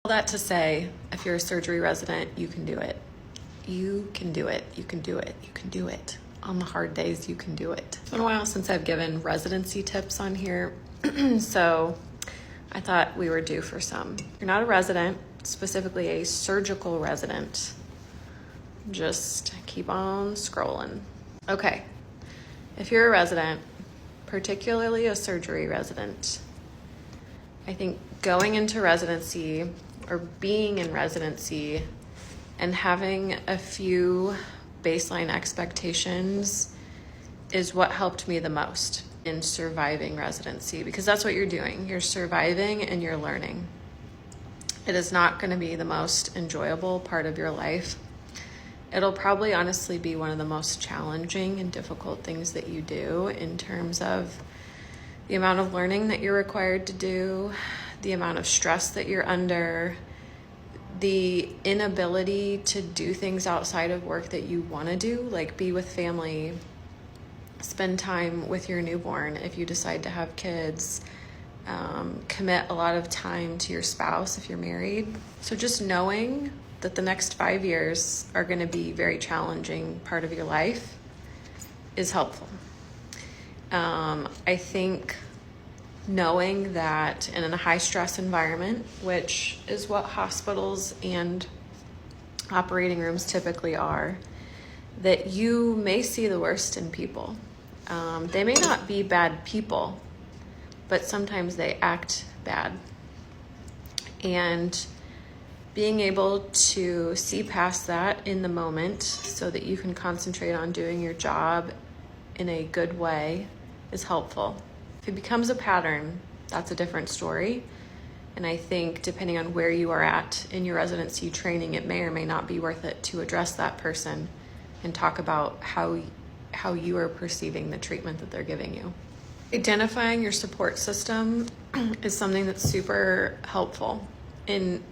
All that to say, if you're a surgery resident, you can do it. You can do it. You can do it. You can do it. On the hard days, you can do it. It's been a while since I've given residency tips on here, so I thought we were due for some. If you're not a resident, specifically a surgical resident, just keep on scrolling. Okay, if you're a resident, particularly a surgery resident, I think going into residency or being in residency and having a few baseline expectations is what helped me the most in surviving residency, because that's what you're doing. You're surviving and you're learning. It is not going to be the most enjoyable part of your life. It'll probably honestly be one of the most challenging and difficult things that you do in terms of the amount of learning that you're required to do, the amount of stress that you're under, the inability to do things outside of work that you want to do, like be with family, spend time with your newborn if you decide to have kids, commit a lot of time to your spouse if you're married. So just knowing that the next 5 years are going to be a very challenging part of your life is helpful. I think knowing that in a high stress environment, which is what hospitals and operating rooms typically are, that you may see the worst in people. They may not be bad people, but sometimes they act bad. And being able to see past that in the moment so that you can concentrate on doing your job in a good way is helpful. If it becomes a pattern, that's a different story. And I think depending on where you are at in your residency training, it may or may not be worth it to address that person and talk about how you are perceiving the treatment that they're giving you. Identifying your support system is something that's super helpful in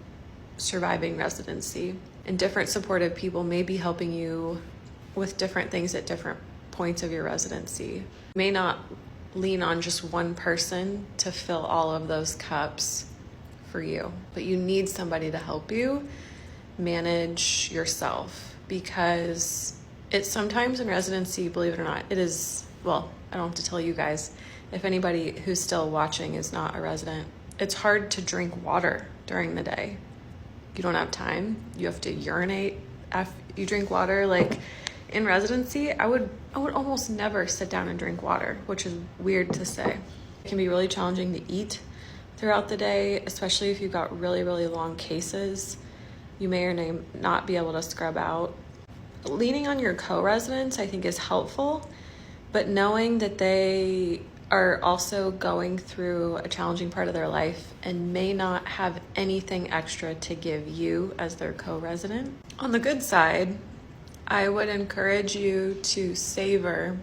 surviving residency. And different supportive people may be helping you with different things at different points of your residency. You may not lean on just one person to fill all of those cups for you, but you need somebody to help you manage yourself, because it's sometimes in residency, believe it or not, it is, well, I don't have to tell you guys, if anybody who's still watching is not a resident, it's hard to drink water during the day. You don't have time. You have to urinate after you drink water. Like in residency, I would almost never sit down and drink water, which is weird to say. It can be really challenging to eat throughout the day, especially if you've got really, really long cases. You may or may not be able to scrub out. Leaning on your co-residents, I think, is helpful, but knowing that they are also going through a challenging part of their life and may not have anything extra to give you as their co-resident. On the good side, I would encourage you to savor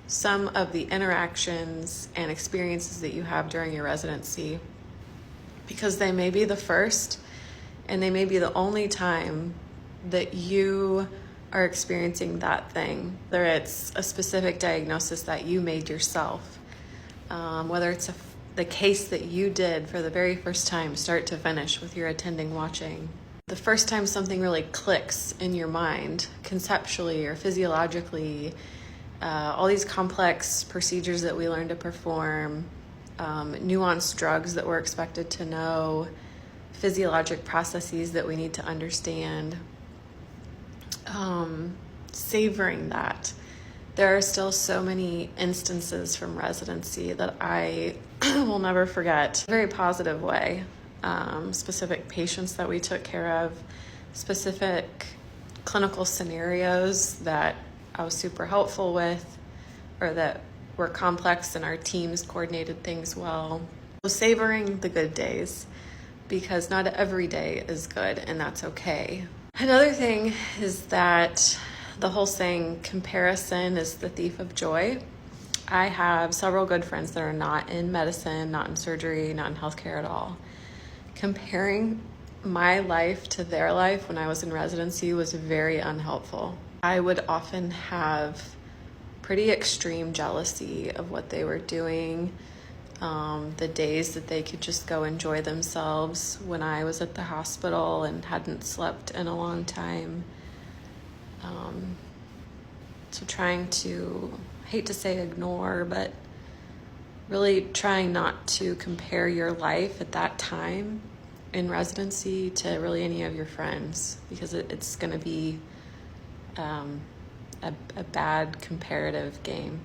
some of the interactions and experiences that you have during your residency, because they may be the first and they may be the only time that you are experiencing that thing, whether it's a specific diagnosis that you made yourself, whether it's the case that you did for the very first time, start to finish, with your attending watching. The first time something really clicks in your mind, conceptually or physiologically, all these complex procedures that we learn to perform, nuanced drugs that we're expected to know, physiologic processes that we need to understand. Savoring that. There are still so many instances from residency that I will never forget. In a very positive way. Specific patients that we took care of, specific clinical scenarios that I was super helpful with, or that were complex and our teams coordinated things well. So savoring the good days, because not every day is good, and that's okay. Another thing is that the whole saying, comparison is the thief of joy. I have several good friends that are not in medicine, not in surgery, not in healthcare at all. Comparing my life to their life when I was in residency was very unhelpful. I would often have pretty extreme jealousy of what they were doing, the days that they could just go enjoy themselves when I was at the hospital and hadn't slept in a long time. So trying to, I hate to say ignore, but really trying not to compare your life at that time in residency to really any of your friends, because it's going to be a bad comparative game.